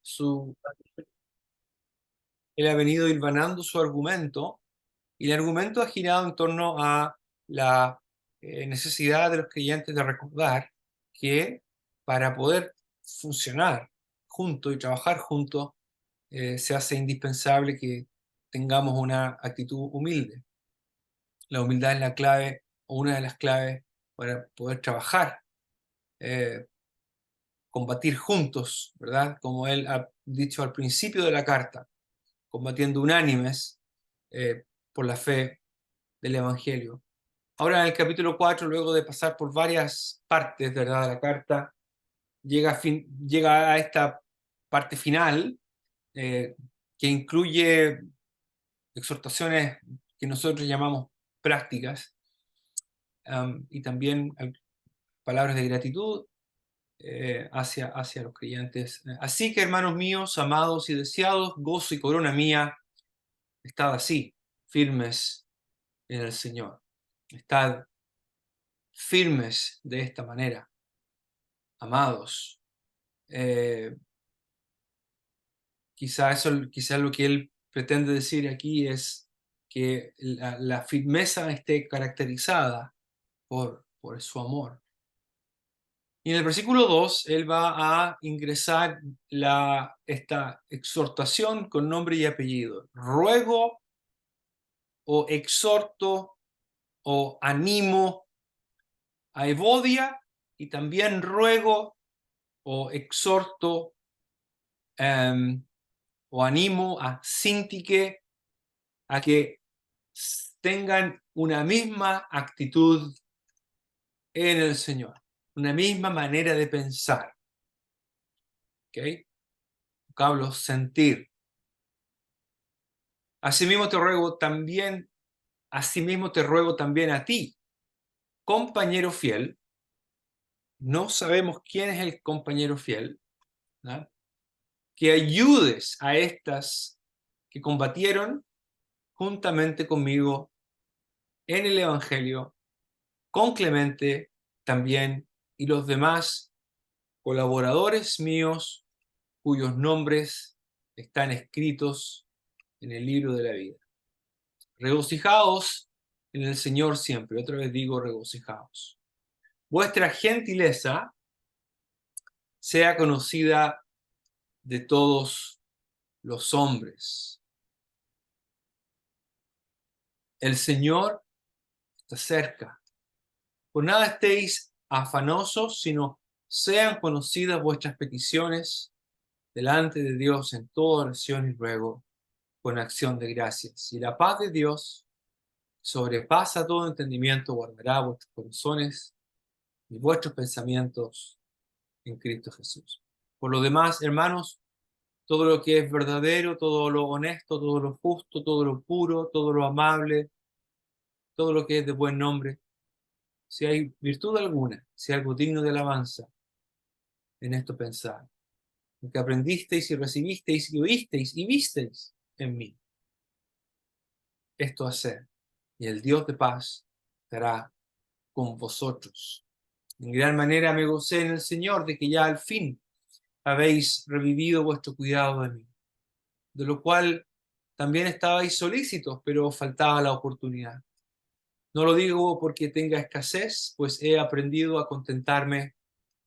su, él ha venido hilvanando su argumento, y el argumento ha girado en torno a la necesidad de los creyentes de recordar que para poder funcionar juntos y trabajar juntos, se hace indispensable que tengamos una actitud humilde. La humildad es la clave, o una de las claves para poder trabajar, eh, combatir juntos, ¿verdad? Como él ha dicho al principio de la carta, combatiendo unánimes por la fe del Evangelio. Ahora en el capítulo 4, luego de pasar por varias partes, ¿verdad?, de la carta, llega a esta parte final, eh, que incluye exhortaciones que nosotros llamamos prácticas, y también palabras de gratitud hacia los creyentes. Así que, hermanos míos, amados y deseados, gozo y corona mía, estad así, firmes en el Señor. Estad firmes de esta manera, amados. Eh, quizá lo que él pretende decir aquí es que la firmeza esté caracterizada por su amor. Y en el versículo 2, él va a ingresar esta exhortación con nombre y apellido. Ruego o exhorto o animo a Evodia, y también ruego o exhorto o animo a Síntique a que tengan una misma actitud en el Señor, una misma manera de pensar. ¿Ok? Vocablo sentir. Asimismo te ruego también, asimismo te ruego también a ti, compañero fiel. No sabemos quién es el compañero fiel, ¿no?, que ayudes a estas que combatieron juntamente conmigo en el Evangelio, con Clemente también, y los demás colaboradores míos cuyos nombres están escritos en el libro de la vida. Regocijaos en el Señor siempre. Otra vez digo, regocijaos. Vuestra gentileza sea conocida de todos los hombres. El Señor está cerca. Por nada estéis afanosos, sino sean conocidas vuestras peticiones delante de Dios en toda oración y ruego, con acción de gracias. Y la paz de Dios sobrepasa todo entendimiento, guardará vuestros corazones y vuestros pensamientos en Cristo Jesús. Por lo demás, hermanos, todo lo que es verdadero, todo lo honesto, todo lo justo, todo lo puro, todo lo amable, todo lo que es de buen nombre, si hay virtud alguna, si hay algo digno de alabanza, en esto pensad. Lo que aprendisteis y recibisteis y oísteis y visteis en mí, esto haced, y el Dios de paz estará con vosotros. En gran manera me gocé en el Señor de que ya al fin habéis revivido vuestro cuidado de mí, de lo cual también estabais solícitos, pero os faltaba la oportunidad. No lo digo porque tenga escasez, pues he aprendido a contentarme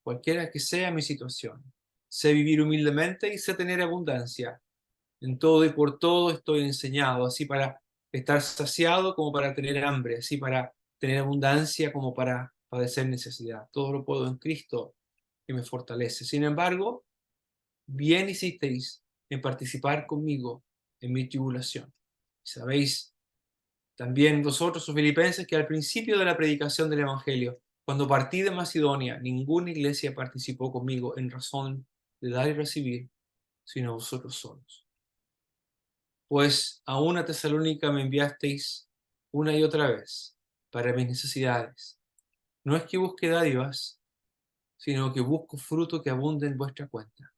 cualquiera que sea mi situación. Sé vivir humildemente y sé tener abundancia. En todo y por todo estoy enseñado, así para estar saciado como para tener hambre, así para tener abundancia como para padecer necesidad. Todo lo puedo en Cristo que me fortalece. Sin embargo, bien hicisteis en participar conmigo en mi tribulación. Sabéis también vosotros, los filipenses, que al principio de la predicación del Evangelio, cuando partí de Macedonia, ninguna iglesia participó conmigo en razón de dar y recibir, sino vosotros solos. Pues a una Tesalónica me enviasteis una y otra vez para mis necesidades. No es que busque dádivas, sino que busco fruto que abunde en vuestra cuenta.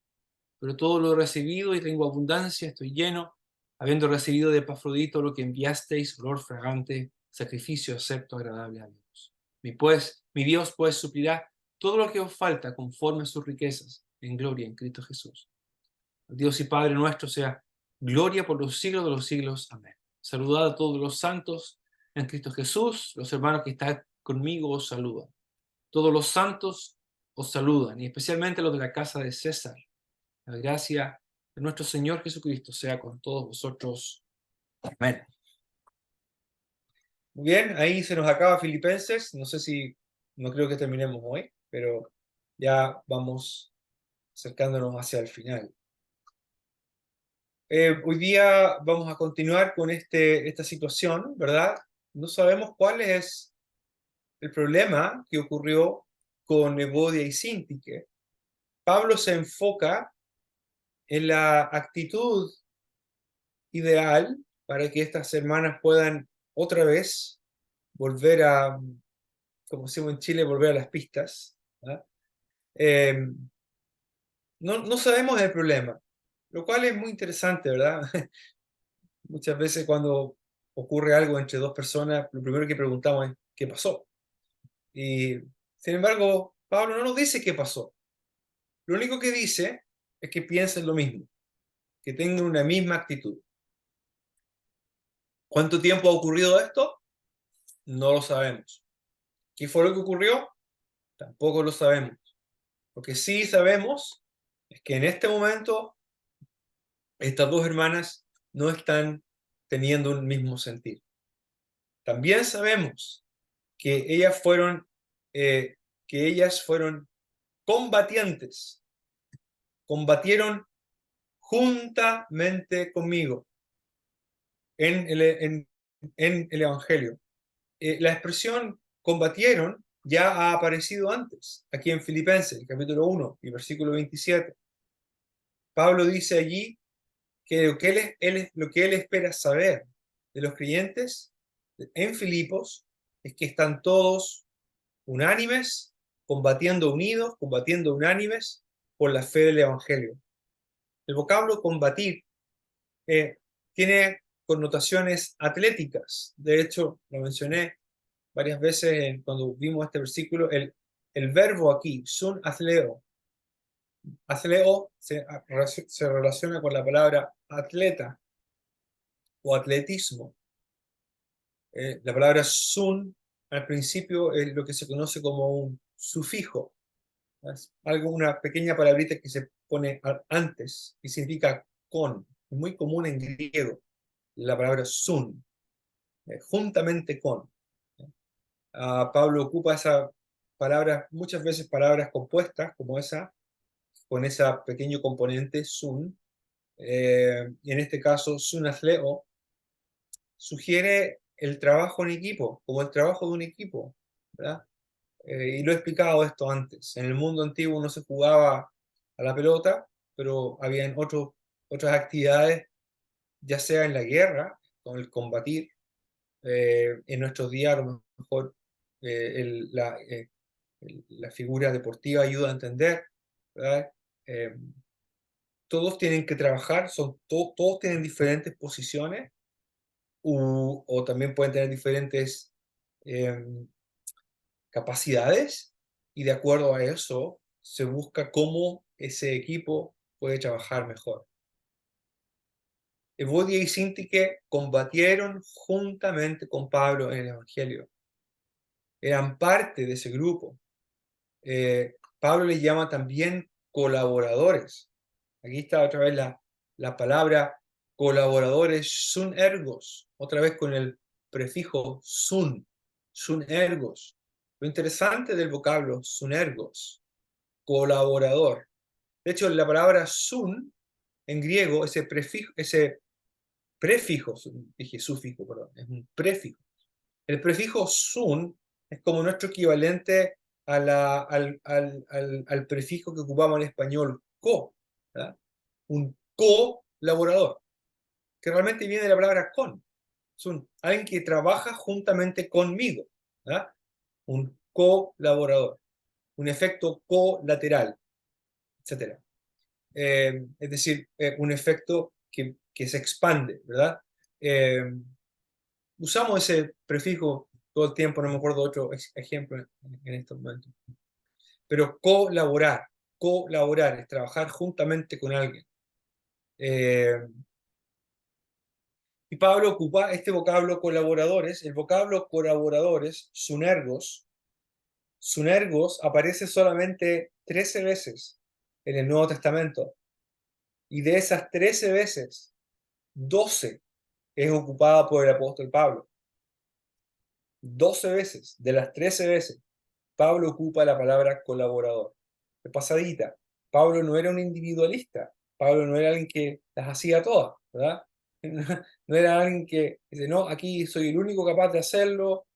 Pero todo lo he recibido y tengo abundancia, estoy lleno, habiendo recibido de Epafrodito lo que enviasteis, olor fragante, sacrificio acepto, agradable a Dios. Mi Dios pues suplirá todo lo que os falta conforme a sus riquezas en gloria en Cristo Jesús. Dios y Padre nuestro sea gloria por los siglos de los siglos. Amén. Saludad a todos los santos en Cristo Jesús. Los hermanos que están conmigo os saludan. Todos los santos os saludan, y especialmente los de la casa de César. La gracia de nuestro Señor Jesucristo sea con todos vosotros. Amén. Muy bien, ahí se nos acaba Filipenses. No creo que terminemos hoy, pero ya vamos acercándonos hacia el final. Hoy día vamos a continuar con esta situación, ¿verdad? No sabemos cuál es el problema que ocurrió con Evodia y Síntique. Pablo se enfoca en la actitud ideal para que estas hermanas puedan otra vez volver a, como decimos en Chile, volver a las pistas, ¿verdad? No sabemos el problema, lo cual es muy interesante, ¿verdad? Muchas veces cuando ocurre algo entre dos personas, lo primero que preguntamos es ¿qué pasó? Y sin embargo, Pablo no nos dice qué pasó. Lo único que dice es que piensen lo mismo, que tengan una misma actitud. ¿Cuánto tiempo ha ocurrido esto? No lo sabemos. ¿Qué fue lo que ocurrió? Tampoco lo sabemos. Lo que sí sabemos es que en este momento estas dos hermanas no están teniendo un mismo sentir. También sabemos que ellas fueron combatientes, combatieron juntamente conmigo en el Evangelio. La expresión combatieron ya ha aparecido antes, aquí en Filipenses, capítulo 1 y versículo 27. Pablo dice allí que lo que él espera saber de los creyentes en Filipos es que están todos unánimes, combatiendo unidos, combatiendo unánimes por la fe del Evangelio. El vocablo combatir tiene connotaciones atléticas. De hecho, lo mencioné varias veces cuando vimos este versículo, el verbo aquí, sun athleo. Athleo se relaciona con la palabra atleta o atletismo. La palabra sun al principio es lo que se conoce como un sufijo. Es una pequeña palabrita que se pone antes y significa con. Es muy común en griego la palabra sun, juntamente con. Pablo ocupa esa palabra, muchas veces palabras compuestas como esa, con ese pequeño componente sun. Y en este caso, sunathleo sugiere el trabajo en equipo, como el trabajo de un equipo, ¿verdad? Y lo he explicado esto antes. En el mundo antiguo no se jugaba a la pelota, pero habían otras actividades, ya sea en la guerra, con el combatir. En nuestros días, a lo mejor, la figura deportiva ayuda a entender, ¿verdad? Eh, todos tienen que trabajar, todos tienen diferentes posiciones, o también pueden tener diferentes capacidades, y de acuerdo a eso se busca cómo ese equipo puede trabajar mejor. Evodia y Síntique combatieron juntamente con Pablo en el Evangelio. Eran parte de ese grupo. Pablo les llama también colaboradores. Aquí está otra vez la palabra colaboradores, sun ergos, otra vez con el prefijo sun ergos. Lo interesante del vocablo sun ergos, colaborador. De hecho, la palabra sun en griego, ese prefijo, dije sufijo, perdón, es un prefijo. El prefijo sun es como nuestro equivalente al prefijo que ocupamos en español co, ¿verdad? Un colaborador, que realmente viene de la palabra con. Es alguien que trabaja juntamente conmigo, ¿verdad? Un colaborador, un efecto colateral, etc. Es decir, un efecto que se expande, ¿verdad? Usamos ese prefijo todo el tiempo, no me acuerdo otro ejemplo en estos momentos. Pero colaborar es trabajar juntamente con alguien. Eh, y Pablo ocupa este vocablo colaboradores. El vocablo colaboradores, sunergos aparece solamente 13 veces en el Nuevo Testamento. Y de esas 13 veces, 12 es ocupada por el apóstol Pablo. 12 veces, de las 13 veces, Pablo ocupa la palabra colaborador. De pasadita, Pablo no era un individualista. Pablo no era alguien que las hacía todas, ¿verdad? No era alguien que dice, no, aquí soy el único capaz de hacerlo.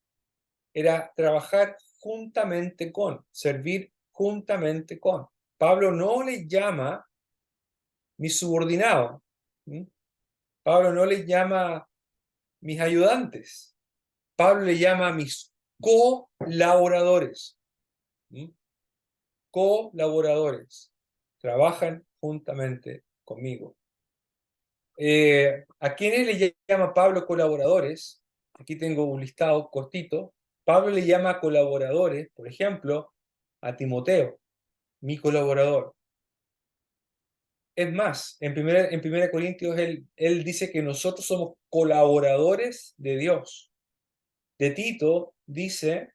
Era trabajar juntamente con, servir juntamente con. Pablo no le llama mis subordinados. Pablo no le llama mis ayudantes. Pablo le llama a mis colaboradores. Colaboradores. Trabajan juntamente conmigo. ¿A quiénes le llama Pablo colaboradores? Aquí tengo un listado cortito. Pablo le llama colaboradores, por ejemplo, a Timoteo, mi colaborador. Es más, en 1 Corintios él dice que nosotros somos colaboradores de Dios. De Tito dice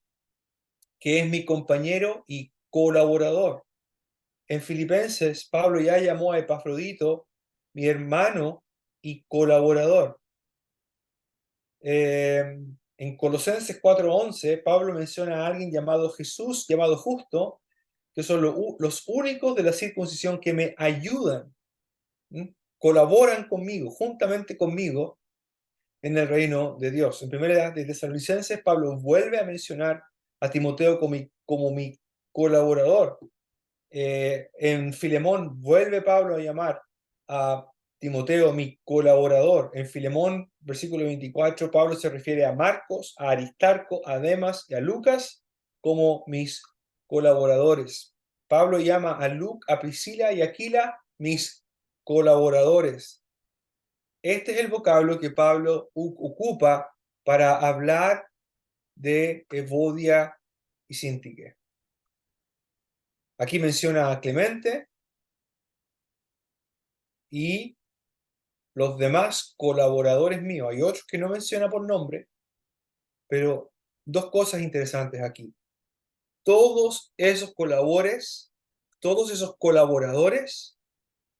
que es mi compañero y colaborador. En Filipenses, Pablo ya llamó a Epafrodito mi hermano y colaborador. En Colosenses 4:11, Pablo menciona a alguien llamado Jesús, llamado Justo, que son los únicos de la circuncisión que me ayudan, colaboran conmigo, juntamente conmigo, en el reino de Dios. En primera de Tesalonicenses, Pablo vuelve a mencionar a Timoteo como mi colaborador. En Filemón vuelve Pablo a llamar a Timoteo mi colaborador. En Filemón, versículo 24, Pablo se refiere a Marcos, a Aristarco, a Demas y a Lucas como mis colaboradores. Pablo llama a Priscila y Aquila mis colaboradores. Este es el vocablo que Pablo ocupa para hablar de Evodia y Síntique. Aquí menciona a Clemente y los demás colaboradores míos. Hay otros que no menciona por nombre, pero dos cosas interesantes aquí. Todos esos colaboradores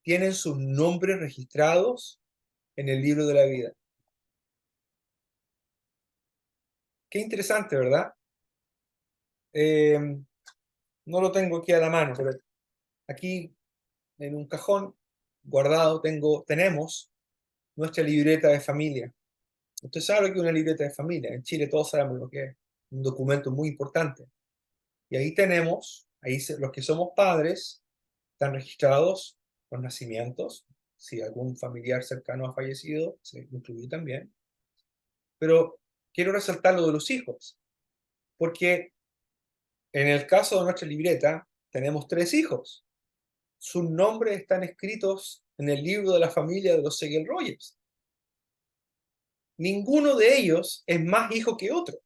tienen sus nombres registrados en el libro de la vida. Qué interesante, ¿verdad? No lo tengo aquí a la mano, pero aquí en un cajón guardado tenemos nuestra libreta de familia. Usted sabe lo que es una libreta de familia. En Chile todos sabemos lo que es. Un documento muy importante. Y ahí tenemos, los que somos padres, están registrados los nacimientos. Si algún familiar cercano ha fallecido, se incluye también. Pero quiero resaltar lo de los hijos, porque en el caso de nuestra libreta tenemos 3 hijos. Sus nombres están escritos en el libro de la familia de los Seguel-Rogers. Ninguno de ellos es más hijo que otro.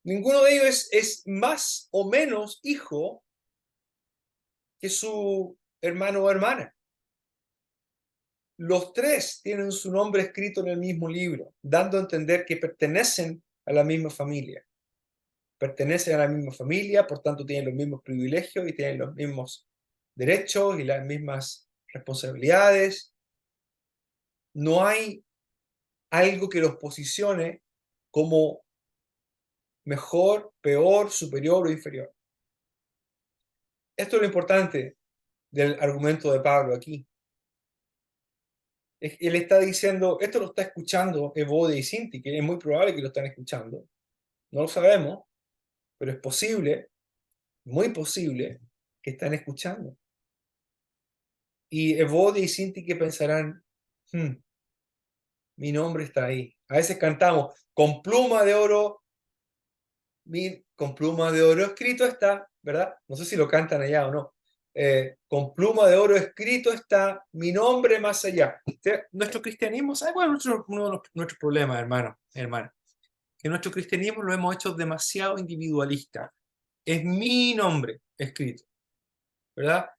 Ninguno de ellos es más o menos hijo que su hermano o hermana. Los 3 tienen su nombre escrito en el mismo libro, dando a entender que pertenecen a la misma familia. Pertenecen a la misma familia, por tanto tienen los mismos privilegios y tienen los mismos derechos y las mismas responsabilidades. No hay algo que los posicione como mejor, peor, superior o inferior. Esto es lo importante del argumento de Pablo aquí. Él está diciendo, esto lo está escuchando Evode y Sinti, que es muy probable que lo están escuchando. No lo sabemos, pero es posible, muy posible, que están escuchando. Y Evode y Sinti que pensarán, mi nombre está ahí. A veces cantamos, con pluma de oro, con pluma de oro escrito está, ¿verdad? No sé si lo cantan allá o no. Con pluma de oro escrito está mi nombre más allá. Nuestro cristianismo, ¿sabe cuál es uno de nuestros problemas, hermano? Que nuestro cristianismo lo hemos hecho demasiado individualista. Es mi nombre escrito, ¿verdad?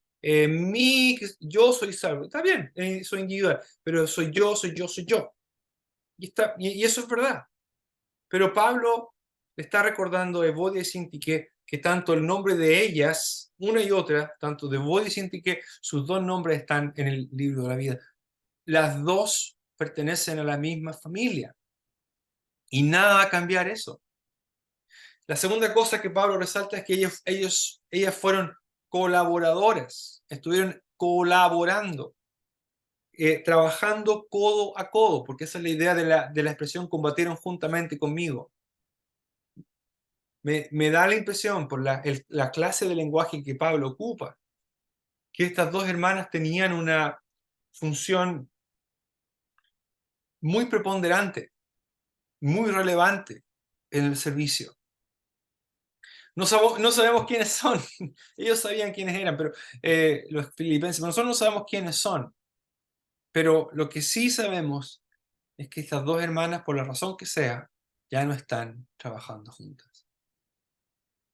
yo soy salvo. Está bien, soy individual, pero soy yo, soy yo, soy yo. Y eso es verdad. Pero Pablo está recordando a Evodia y Síntique que tanto el nombre de ellas, una y otra, tanto de Evodia y Síntique, sus dos nombres están en el libro de la vida. Las dos pertenecen a la misma familia. Y nada va a cambiar eso. La segunda cosa que Pablo resalta es que ellas fueron colaboradoras, estuvieron colaborando, trabajando codo a codo, porque esa es la idea de la expresión combatieron juntamente conmigo. Me da la impresión, por la clase de lenguaje que Pablo ocupa, que estas dos hermanas tenían una función muy preponderante, muy relevante en el servicio. No sabemos quiénes son. Ellos sabían quiénes eran, pero los filipenses, pero nosotros no sabemos quiénes son. Pero lo que sí sabemos es que estas dos hermanas, por la razón que sea, ya no están trabajando juntas.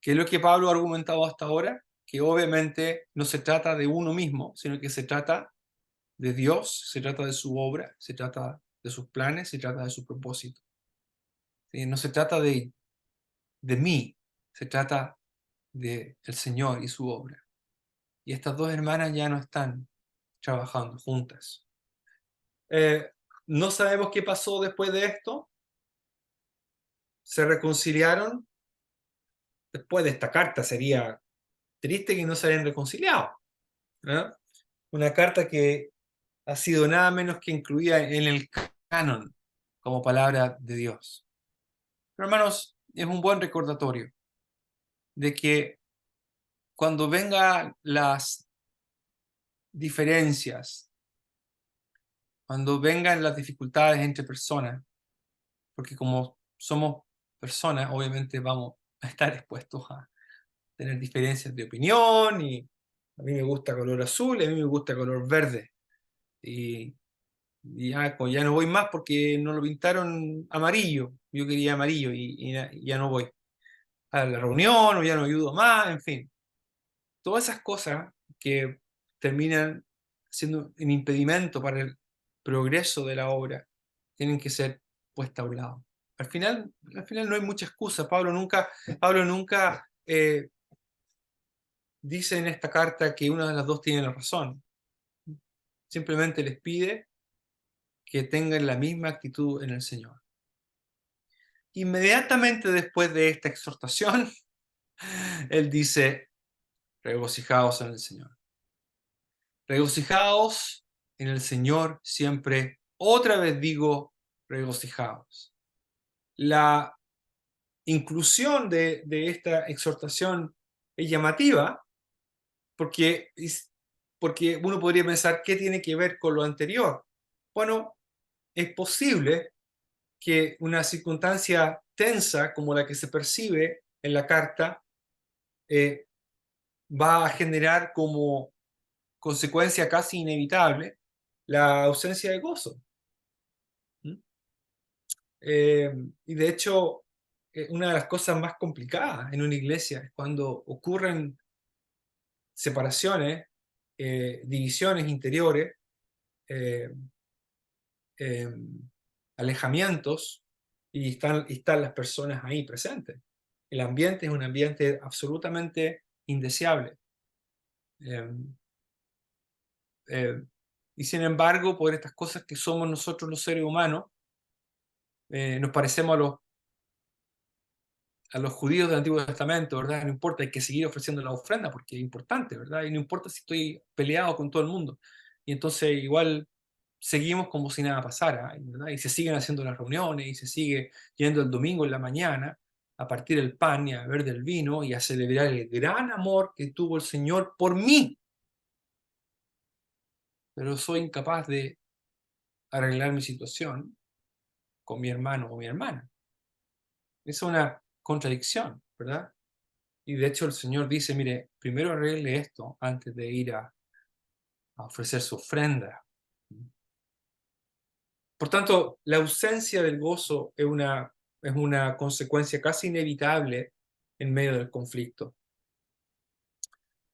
¿Qué es lo que Pablo ha argumentado hasta ahora? Que obviamente no se trata de uno mismo, sino que se trata de Dios, se trata de su obra, se trata de sus planes, se trata de su propósito. ¿Sí? No se trata de mí, se trata del Señor y su obra. Y estas dos hermanas ya no están trabajando juntas. No sabemos qué pasó después de esto. Se reconciliaron. Después de esta carta sería triste que no se hayan reconciliado, ¿no? Una carta que ha sido nada menos que incluida en el canon como palabra de Dios. Pero hermanos, es un buen recordatorio de que cuando vengan las diferencias, cuando vengan las dificultades entre personas, porque como somos personas, obviamente vamos a estar expuestos a tener diferencias de opinión, y a mí me gusta color azul, y a mí me gusta color verde, y ya no voy más porque no lo pintaron amarillo, yo quería amarillo y ya no voy a la reunión, o ya no ayudo más, en fin. Todas esas cosas que terminan siendo un impedimento para el progreso de la obra tienen que ser puestas a un lado. Al final no hay mucha excusa. Pablo nunca dice en esta carta que una de las dos tiene la razón. Simplemente les pide que tengan la misma actitud en el Señor. Inmediatamente después de esta exhortación, él dice: regocijaos en el Señor. Regocijaos en el Señor siempre. Otra vez digo, regocijaos. La inclusión de esta exhortación es llamativa porque uno podría pensar, ¿qué tiene que ver con lo anterior? Bueno, es posible que una circunstancia tensa como la que se percibe en la carta va a generar como consecuencia casi inevitable la ausencia de gozo. Y de hecho, una de las cosas más complicadas en una iglesia es cuando ocurren separaciones, divisiones interiores, eh, eh, alejamientos, y están las personas ahí presentes. El ambiente es un ambiente absolutamente indeseable. Eh, eh, y sin embargo, por estas cosas que somos nosotros los seres humanos, nos parecemos a los judíos del Antiguo Testamento, ¿verdad? No importa, hay que seguir ofreciendo la ofrenda porque es importante, ¿verdad? Y no importa si estoy peleado con todo el mundo. Y entonces igual seguimos como si nada pasara, ¿verdad? Y se siguen haciendo las reuniones, y se sigue yendo el domingo en la mañana a partir el pan y a beber del vino y a celebrar el gran amor que tuvo el Señor por mí. Pero soy incapaz de arreglar mi situación con mi hermano o mi hermana. Es una contradicción, ¿verdad? Y de hecho el Señor dice, mire, primero arregle esto antes de ir a ofrecer su ofrenda. Por tanto, la ausencia del gozo es una consecuencia casi inevitable en medio del conflicto.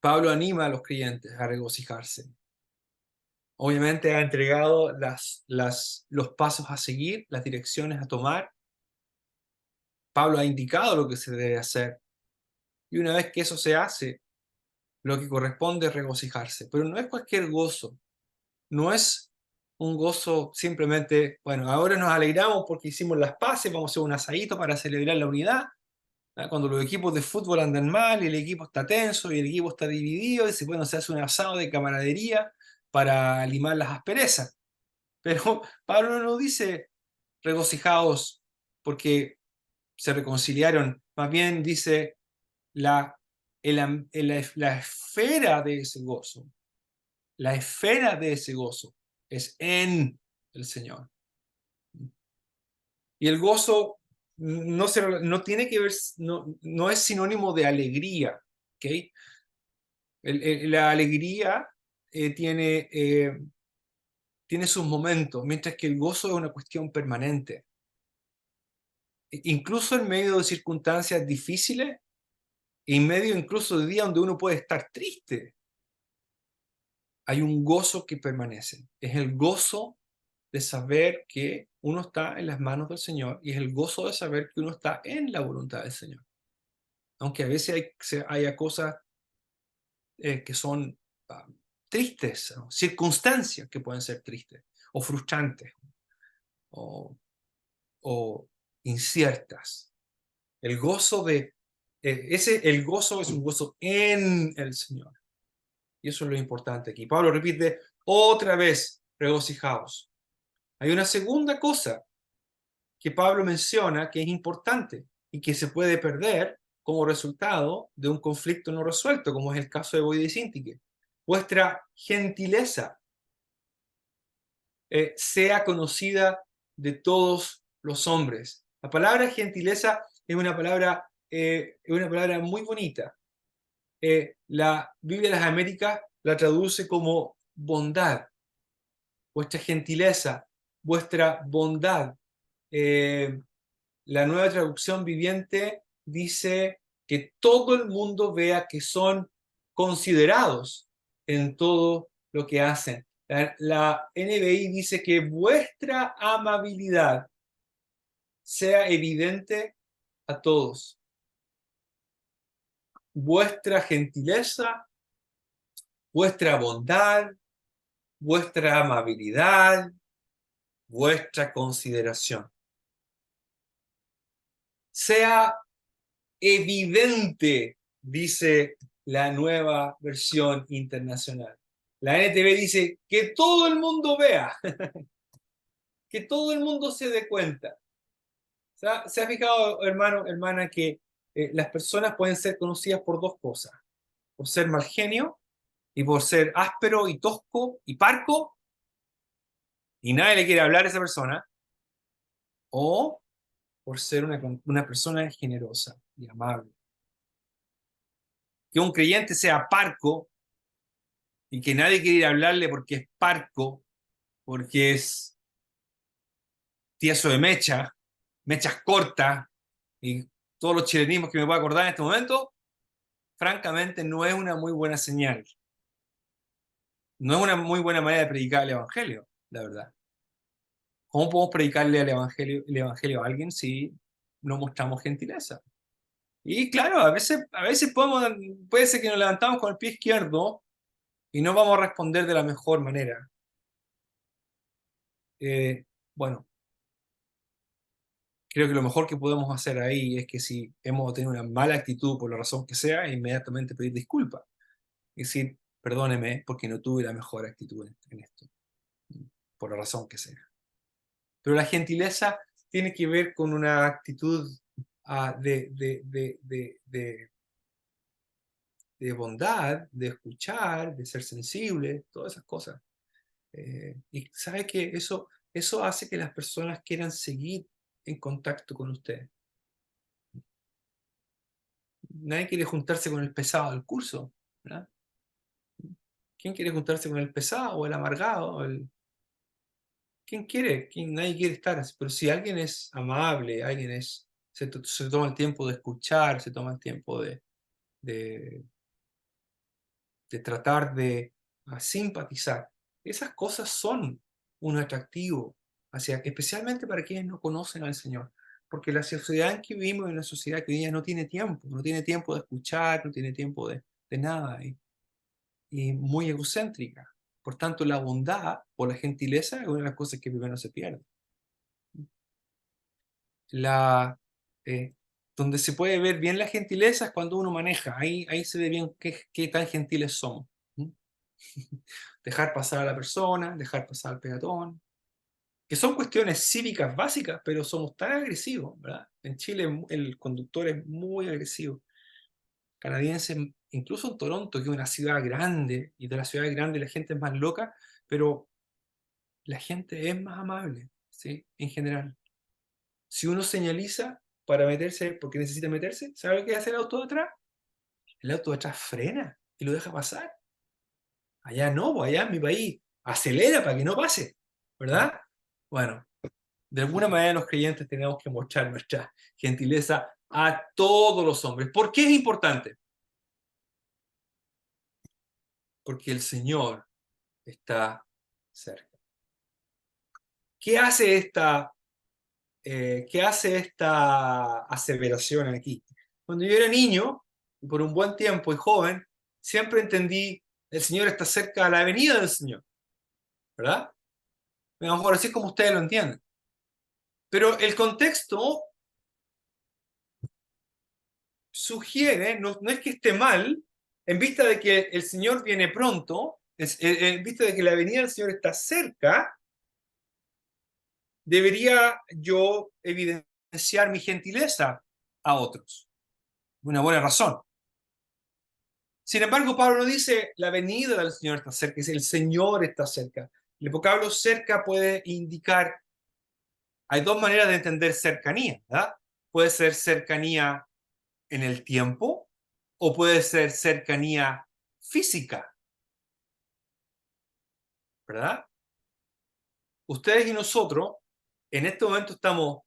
Pablo anima a los creyentes a regocijarse. Obviamente ha entregado los pasos a seguir, las direcciones a tomar. Pablo ha indicado lo que se debe hacer. Y una vez que eso se hace, lo que corresponde es regocijarse. Pero no es cualquier gozo. No es un gozo simplemente, bueno, ahora nos alegramos porque hicimos las paces, vamos a hacer un asadito para celebrar la unidad. Cuando los equipos de fútbol andan mal y el equipo está tenso y el equipo está dividido, y bueno, se hace un asado de camaradería para limar las asperezas. Pero Pablo no dice regocijaos porque se reconciliaron, más bien dice la, la esfera de ese gozo, la esfera de ese gozo es en el Señor. Y el gozo no tiene que ver, no es sinónimo de alegría, ¿ok? La alegría tiene sus momentos, mientras que el gozo es una cuestión permanente. Incluso en medio de circunstancias difíciles, en medio incluso de días donde uno puede estar triste, hay un gozo que permanece. Es el gozo de saber que uno está en las manos del Señor y es el gozo de saber que uno está en la voluntad del Señor. Aunque a veces haya cosas que son tristes, ¿no? Circunstancias que pueden ser tristes o frustrantes o inciertas. El gozo el gozo es un gozo en el Señor. Y eso es lo importante aquí. Pablo repite otra vez, regocijaos. Hay una segunda cosa que Pablo menciona que es importante y que se puede perder como resultado de un conflicto no resuelto, como es el caso de Boide y Síntique. Vuestra gentileza sea conocida de todos los hombres. La palabra gentileza es una palabra muy bonita. La Biblia de las Américas la traduce como bondad, vuestra gentileza, vuestra bondad. La Nueva Traducción Viviente dice que todo el mundo vea que son considerados en todo lo que hacen. La NBI dice que vuestra amabilidad sea evidente a todos. Vuestra gentileza, vuestra bondad, vuestra amabilidad, vuestra consideración. Sea evidente, dice la Nueva Versión Internacional. La NTV dice que todo el mundo vea, que todo el mundo se dé cuenta. ¿Se ha fijado, hermano, hermana, que las personas pueden ser conocidas por dos cosas? Por ser mal genio y por ser áspero y tosco y parco y nadie le quiere hablar a esa persona, o por ser una persona generosa y amable. Que un creyente sea parco y que nadie quiere ir a hablarle porque es parco, porque es tieso de mechas cortas y todos los chilenismos que me puedo acordar en este momento, francamente no es una muy buena señal. No es una muy buena manera de predicar el Evangelio, la verdad. ¿Cómo podemos predicarle el evangelio a alguien si no mostramos gentileza? Y claro, a veces puede ser que nos levantamos con el pie izquierdo y no vamos a responder de la mejor manera. Bueno, creo que lo mejor que podemos hacer ahí es que si hemos tenido una mala actitud por la razón que sea, inmediatamente pedir disculpas. Y decir, perdóneme porque no tuve la mejor actitud en esto, por la razón que sea. Pero la gentileza tiene que ver con una actitud de bondad, de escuchar, de ser sensible, todas esas cosas. Y sabe que eso hace que las personas quieran seguir en contacto con usted. Nadie quiere juntarse con el pesado del curso, ¿verdad? ¿Quién quiere juntarse con el pesado o el amargado? ¿Quién quiere? Nadie quiere estar así. Pero si alguien es amable, se toma el tiempo de escuchar, se toma el tiempo de de tratar de simpatizar. Esas cosas son un atractivo, especialmente para quienes no conocen al Señor. Porque la sociedad en que vivimos es una sociedad que hoy día no tiene tiempo de escuchar, no tiene tiempo de nada, y muy egocéntrica. Por tanto, la bondad o la gentileza es una de las cosas que primero se pierde. La, eh, donde se puede ver bien la gentileza es cuando uno maneja. Ahí se ve bien qué tan gentiles somos. ¿Mm? Dejar pasar a la persona, dejar pasar al peatón, que son cuestiones cívicas básicas, pero somos tan agresivos, ¿verdad? En Chile el conductor es muy agresivo. Canadienses, incluso en Toronto, que es una ciudad grande, y de las ciudades grandes la gente es más loca, pero la gente es más amable, ¿sí? En general. Si uno señaliza para meterse, porque necesita meterse, ¿sabe qué hace el auto de atrás? El auto de atrás frena y lo deja pasar. Allá no, pues allá en mi país acelera para que no pase, ¿verdad? Bueno, de alguna manera los creyentes tenemos que mostrar nuestra gentileza a todos los hombres. ¿Por qué es importante? Porque el Señor está cerca. ¿Qué hace esta aseveración aquí? Cuando yo era niño, y por un buen tiempo y joven, siempre entendí, el Señor está cerca a la venida del Señor, ¿verdad? A lo mejor así es como ustedes lo entienden. Pero el contexto sugiere, no es que esté mal, en vista de que el Señor viene pronto, en vista de que la venida del Señor está cerca, debería yo evidenciar mi gentileza a otros. Una buena razón. Sin embargo, Pablo no dice la venida del Señor está cerca, dice el Señor está cerca. El vocablo cerca puede indicar, hay dos maneras de entender cercanía, ¿verdad? Puede ser cercanía en el tiempo o puede ser cercanía física, ¿verdad? Ustedes y nosotros en este momento estamos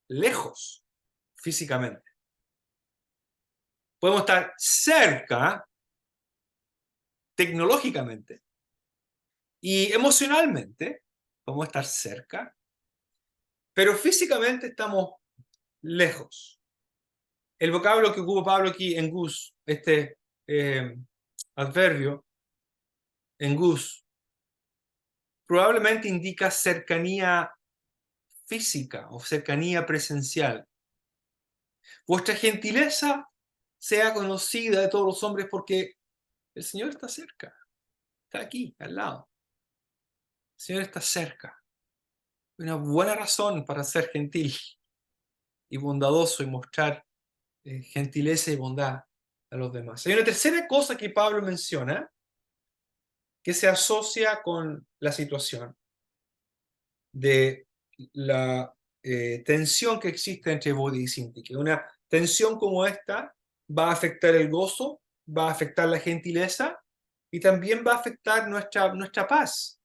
lejos físicamente. Podemos estar cerca tecnológicamente y emocionalmente, podemos estar cerca, pero físicamente estamos lejos. El vocablo que ocupa Pablo aquí en Gus, adverbio, en Gus, probablemente indica cercanía física o cercanía presencial. Vuestra gentileza sea conocida de todos los hombres porque el Señor está cerca, está aquí, al lado. El Señor está cerca. Una buena razón para ser gentil y bondadoso y mostrar gentileza y bondad a los demás. Hay una tercera cosa que Pablo menciona que se asocia con la situación de la tensión que existe entre Bodhi y Sinti, que una tensión como esta va a afectar el gozo, va a afectar la gentileza y también va a afectar nuestra paz,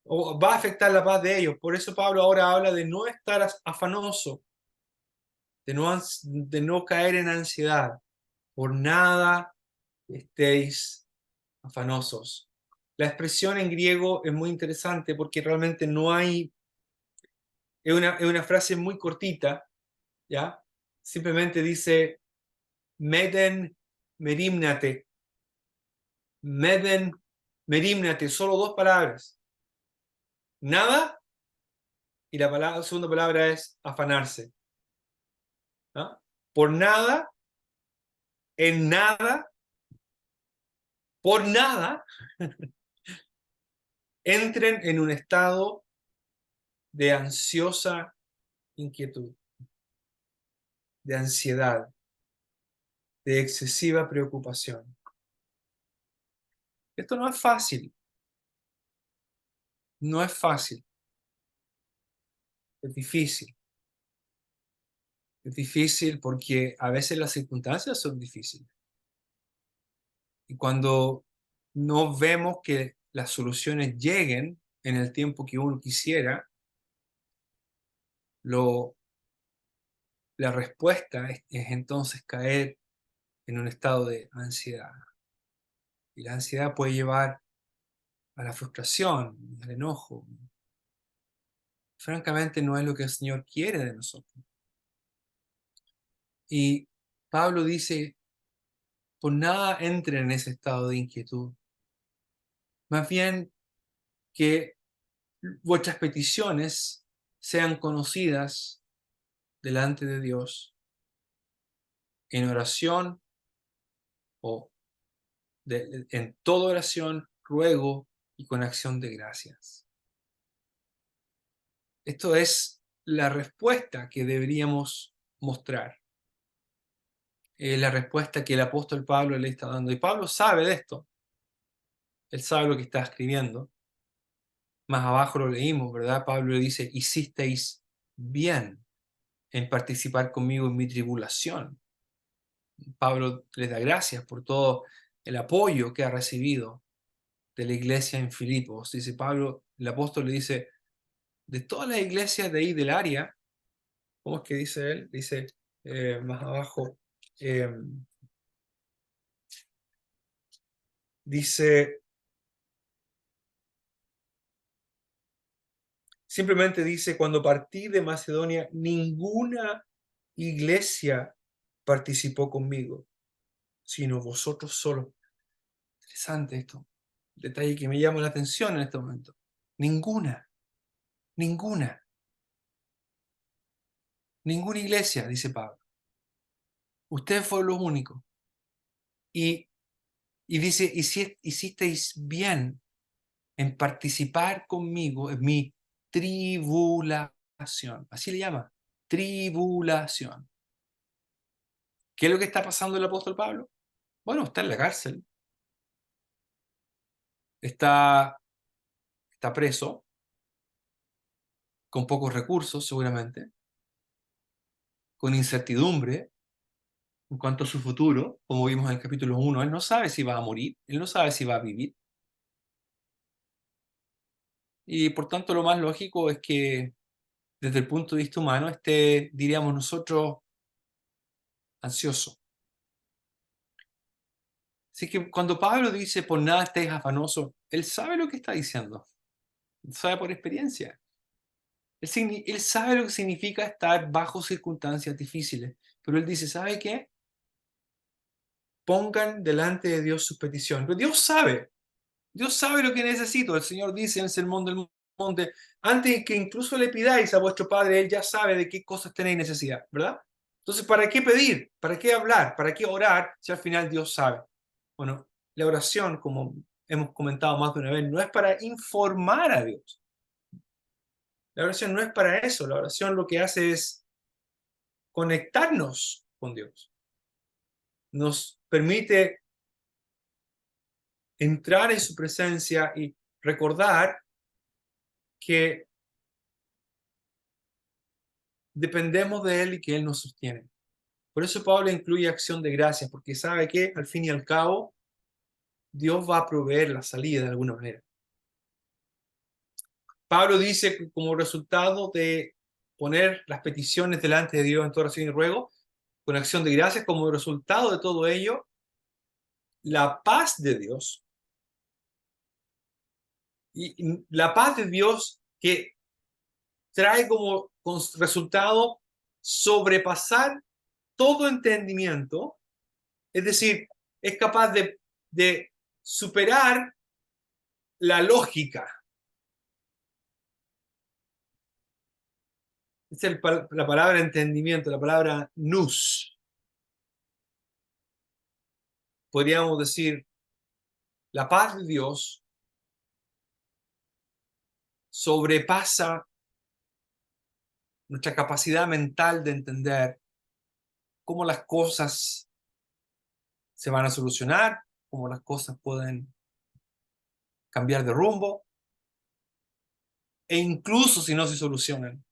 o va a afectar la paz de ellos. Por eso Pablo ahora habla de no estar afanoso, de no caer en ansiedad. Por nada estéis afanosos. La expresión en griego es muy interesante porque realmente no hay, es una frase muy cortita, ¿ya? Simplemente dice, meden merimnate, meden merimnate, solo dos palabras. Nada, y la segunda palabra es afanarse. ¿No? Por nada, en nada, por nada, entren en un estado de ansiosa inquietud, de ansiedad, de excesiva preocupación. Esto no es fácil, no es fácil, es difícil. Es difícil porque a veces las circunstancias son difíciles. Y cuando no vemos que las soluciones lleguen en el tiempo que uno quisiera, la respuesta es entonces caer en un estado de ansiedad. Y la ansiedad puede llevar a la frustración, al enojo. Francamente, no es lo que el Señor quiere de nosotros. Y Pablo dice, por nada entren en ese estado de inquietud. Más bien que vuestras peticiones sean conocidas delante de Dios en oración o en toda oración, ruego y con acción de gracias. Esto es la respuesta que deberíamos mostrar. La respuesta que el apóstol Pablo le está dando. Y Pablo sabe de esto. Él sabe lo que está escribiendo. Más abajo lo leímos, ¿verdad? Pablo le dice, hicisteis bien en participar conmigo en mi tribulación. Pablo les da gracias por todo el apoyo que ha recibido de la iglesia en Filipos. Dice Pablo, el apóstol le dice, de todas las iglesias de ahí del área, ¿cómo es que dice él? Dice más abajo, dice, simplemente dice, cuando partí de Macedonia, ninguna iglesia participó conmigo, sino vosotros solos. Interesante esto. Detalle que me llama la atención en este momento. Ninguna iglesia, dice Pablo. Ustedes fueron los únicos. Y dice, hicisteis bien en participar conmigo en mi tribulación. Así le llama, tribulación. ¿Qué es lo que está pasando el apóstol Pablo? Bueno, está en la cárcel. Está preso, con pocos recursos seguramente, con incertidumbre en cuanto a su futuro, como vimos en el capítulo 1. Él no sabe si va a morir, él no sabe si va a vivir. Y por tanto lo más lógico es que desde el punto de vista humano esté, diríamos nosotros, ansioso. Así que cuando Pablo dice por nada estéis afanosos, él sabe lo que está diciendo, él sabe por experiencia. Él sabe lo que significa estar bajo circunstancias difíciles, pero él dice, ¿sabe qué? Pongan delante de Dios sus peticiones. Pero Dios sabe lo que necesito. El Señor dice en el Sermón del Monte, antes que incluso le pidáis a vuestro Padre, Él ya sabe de qué cosas tenéis necesidad, ¿verdad? Entonces, ¿para qué pedir? ¿Para qué hablar? ¿Para qué orar si al final Dios sabe? Bueno, la oración, como hemos comentado más de una vez, no es para informar a Dios. La oración no es para eso. La oración lo que hace es conectarnos con Dios. Nos permite entrar en su presencia y recordar que dependemos de Él y que Él nos sostiene. Por eso Pablo incluye acción de gracias, porque sabe que al fin y al cabo Dios va a proveer la salida de alguna manera. Pablo dice que como resultado de poner las peticiones delante de Dios en toda oración y ruego, con acción de gracias, como resultado de todo ello, la paz de Dios, y la paz de Dios que trae como resultado sobrepasar todo entendimiento, es decir, es capaz de superar la lógica. Es la palabra entendimiento, la palabra nous. Podríamos decir, la paz de Dios sobrepasa nuestra capacidad mental de entender cómo las cosas se van a solucionar, cómo las cosas pueden cambiar de rumbo, e incluso si no se solucionan,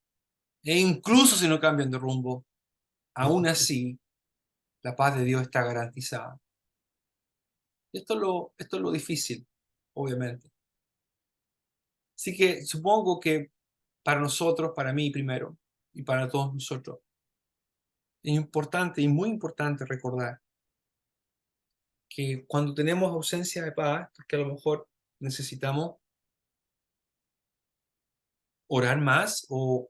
e incluso si no cambian de rumbo, aún así la paz de Dios está garantizada. Esto es lo difícil, obviamente. Así que supongo que para nosotros, para mí primero, y para todos nosotros, es importante y muy importante recordar que cuando tenemos ausencia de paz, porque a lo mejor necesitamos orar más o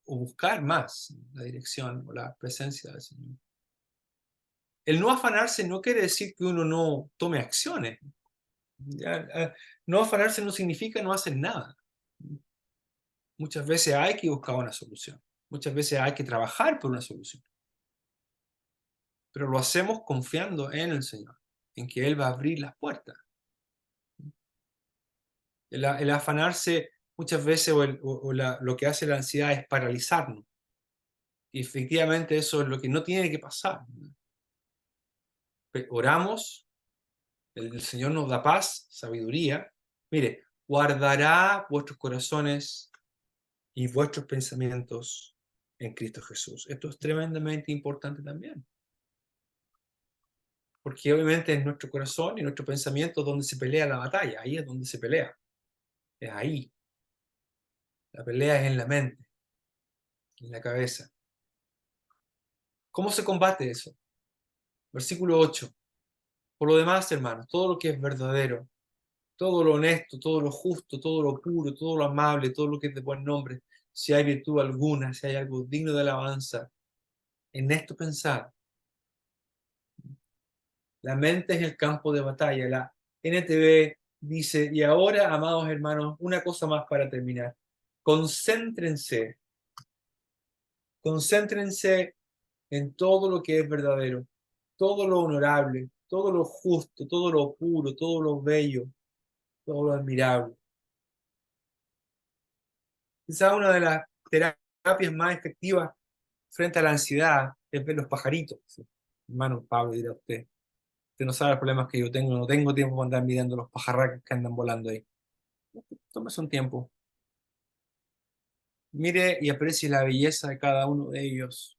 buscar más la dirección o la presencia del Señor. El no afanarse no quiere decir que uno no tome acciones. No afanarse no significa no hacer nada. Muchas veces hay que buscar una solución. Muchas veces hay que trabajar por una solución. Pero lo hacemos confiando en el Señor, en que Él va a abrir las puertas. El afanarse muchas veces lo que hace la ansiedad es paralizarnos. Y efectivamente eso es lo que no tiene que pasar. Oramos, el Señor nos da paz, sabiduría. Mire, guardará vuestros corazones y vuestros pensamientos en Cristo Jesús. Esto es tremendamente importante también. Porque obviamente es nuestro corazón y nuestro pensamiento donde se pelea la batalla. Ahí es donde se pelea. Es ahí. La pelea es en la mente, en la cabeza. ¿Cómo se combate eso? Versículo 8. Por lo demás, hermanos, todo lo que es verdadero, todo lo honesto, todo lo justo, todo lo puro, todo lo amable, todo lo que es de buen nombre, si hay virtud alguna, si hay algo digno de alabanza, en esto pensar. La mente es el campo de batalla. La NTV dice, y ahora, amados hermanos, una cosa más para terminar. Concéntrense, concéntrense en todo lo que es verdadero, todo lo honorable, todo lo justo, todo lo puro, todo lo bello, todo lo admirable. Quizás una de las terapias más efectivas frente a la ansiedad es ver los pajaritos. ¿Sí? Hermano Pablo, dirá usted. Usted no sabe los problemas que yo tengo, no tengo tiempo para andar mirando los pajarracos que andan volando ahí. Tómese un tiempo. Mire y aprecie la belleza de cada uno de ellos.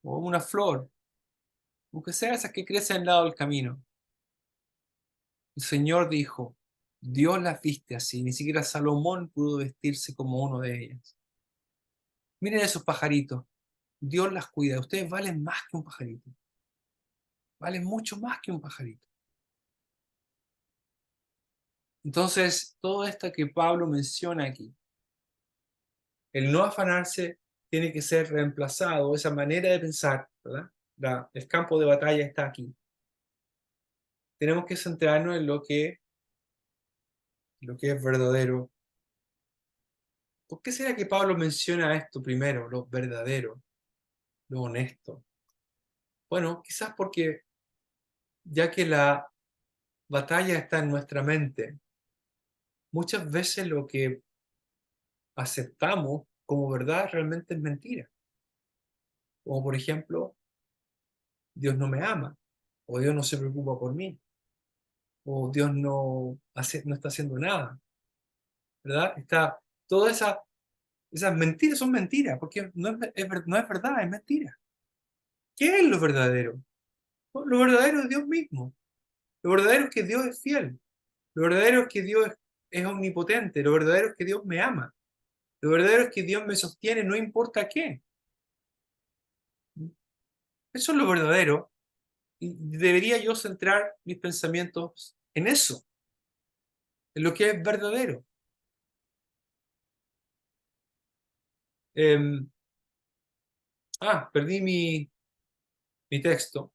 O una flor, aunque sea esas que crecen al lado del camino. El Señor dijo, Dios las viste así, ni siquiera Salomón pudo vestirse como uno de ellas. Miren esos pajaritos, Dios las cuida. Ustedes valen más que un pajarito, valen mucho más que un pajarito. Entonces, todo esto que Pablo menciona aquí, el no afanarse tiene que ser reemplazado, esa manera de pensar, ¿verdad? El campo de batalla está aquí. Tenemos que centrarnos en lo que es verdadero. ¿Por qué será que Pablo menciona esto primero, lo verdadero, lo honesto? Bueno, quizás porque ya que la batalla está en nuestra mente, muchas veces lo que aceptamos como verdad realmente es mentira. Como por ejemplo, Dios no me ama, o Dios no se preocupa por mí, o Dios no está haciendo nada, ¿verdad? Todas esas mentiras son mentiras, porque no es verdad, es mentira. ¿Qué es lo verdadero? No, lo verdadero es Dios mismo. Lo verdadero es que Dios es fiel. Lo verdadero es que Dios es omnipotente. Lo verdadero es que Dios me ama. Lo verdadero es que Dios me sostiene, no importa qué. Eso es lo verdadero. Y debería yo centrar mis pensamientos en eso, en lo que es verdadero. Em, Perdí mi texto.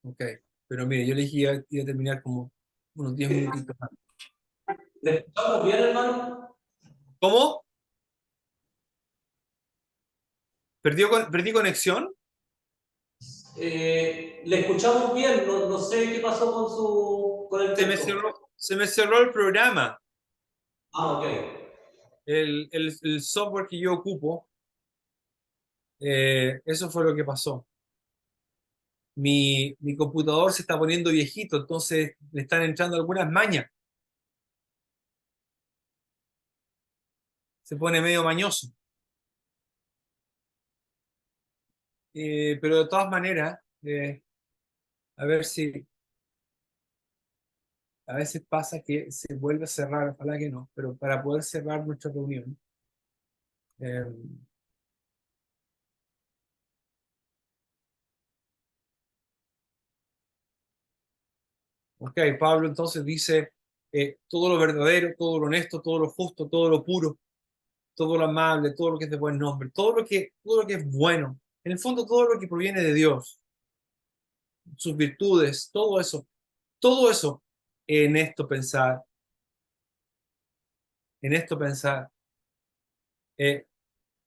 Ok. Pero mire, yo le dije iba a terminar como unos 10 minutitos más. ¿Le escuchamos bien, hermano? ¿Cómo? ¿Perdí conexión? Le escuchamos bien, no sé qué pasó con el texto. Se me cerró el programa. Ah, ok. El software que yo ocupo, eso fue lo que pasó. Mi computador se está poniendo viejito, entonces le están entrando algunas mañas. Se pone medio mañoso. Pero de todas maneras, a ver si a veces pasa que se vuelve a cerrar, ojalá que no, pero para poder cerrar nuestra reunión, eh, ok, Pablo entonces dice, todo lo verdadero, todo lo honesto, todo lo justo, todo lo puro, todo lo amable, todo lo que es de buen nombre, todo lo que es bueno, en el fondo todo lo que proviene de Dios, sus virtudes, todo eso, en esto pensar, en esto pensar. Eh,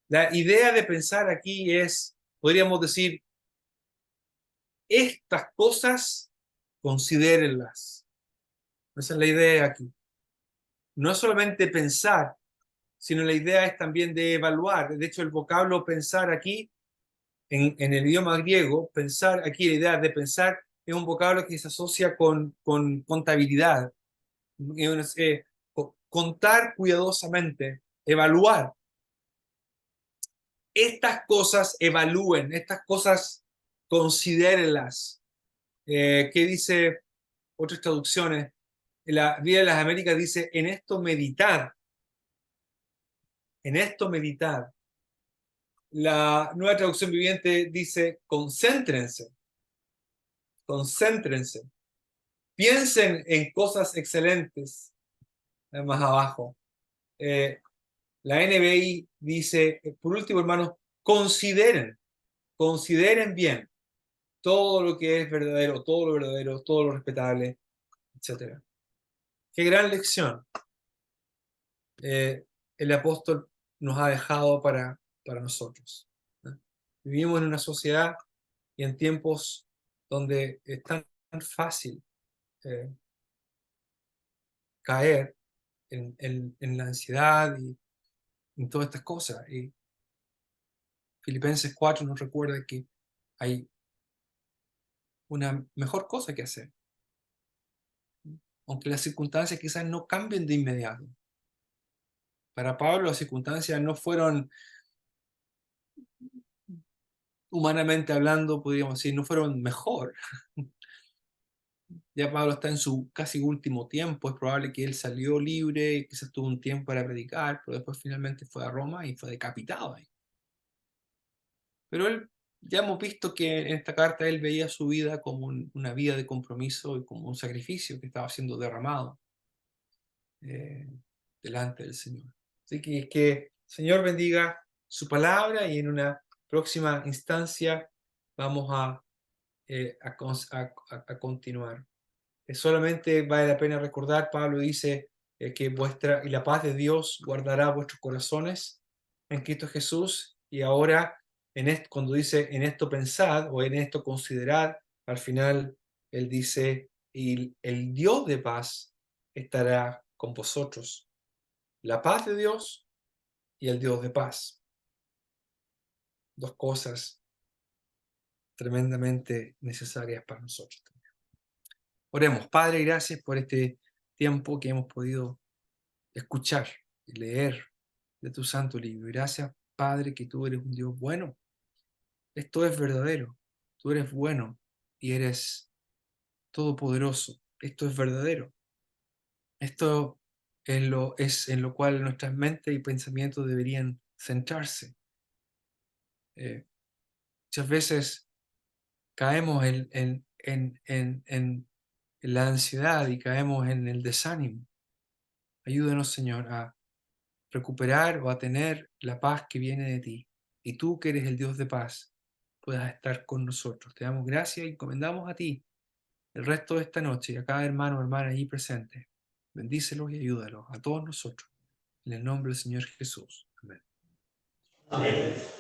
la idea de pensar aquí es, podríamos decir, estas cosas, considérenlas. Esa es la idea aquí. No es solamente pensar, sino la idea es también de evaluar. De hecho, el vocablo pensar aquí, en el idioma griego, pensar aquí, la idea de pensar es un vocablo que se asocia con contabilidad. Contar cuidadosamente, evaluar. Estas cosas evalúen, estas cosas considérenlas. ¿Qué dice otras traducciones? La Biblia de las Américas dice, en esto meditar. La nueva traducción viviente dice, concéntrense, concéntrense. Piensen en cosas excelentes, más abajo. La NBI dice, por último, hermanos, consideren bien todo lo que es verdadero, todo lo respetable, etc. Qué gran lección el apóstol nos ha dejado para nosotros. Vivimos en una sociedad y en tiempos donde es tan fácil eh, caer en la ansiedad y en todas estas cosas. Y Filipenses 4 nos recuerda que hay una mejor cosa que hacer, aunque las circunstancias quizás no cambien de inmediato. Para Pablo las circunstancias no fueron, humanamente hablando, podríamos decir, no fueron mejor. Ya Pablo está en su casi último tiempo, es probable que él salió libre, quizás tuvo un tiempo para predicar, pero después finalmente fue a Roma y fue decapitado ahí. Pero él, ya hemos visto que en esta carta él veía su vida como una vida de compromiso y como un sacrificio que estaba siendo derramado eh, delante del Señor. Así que el Señor bendiga su palabra y en una próxima instancia vamos a continuar. Solamente vale la pena recordar, Pablo dice que y la paz de Dios guardará vuestros corazones en Cristo Jesús. Y ahora, cuando dice en esto pensad o en esto considerad, al final él dice, y el Dios de paz estará con vosotros. La paz de Dios y el Dios de paz. Dos cosas tremendamente necesarias para nosotros. Oremos. Padre, gracias por este tiempo que hemos podido escuchar y leer de tu santo libro. Gracias, Padre, que tú eres un Dios bueno. Esto es verdadero. Tú eres bueno y eres todopoderoso. Esto es verdadero. Esto es en lo cual nuestras mentes y pensamientos deberían centrarse. Muchas veces caemos en la ansiedad y caemos en el desánimo. Ayúdanos, Señor, a recuperar o a tener la paz que viene de ti. Y tú, que eres el Dios de paz, puedas estar con nosotros. Te damos gracias y encomendamos a ti el resto de esta noche y a cada hermano o hermana allí presente. Bendícelos y ayúdalos a todos nosotros. En el nombre del Señor Jesús. Amén. Amén.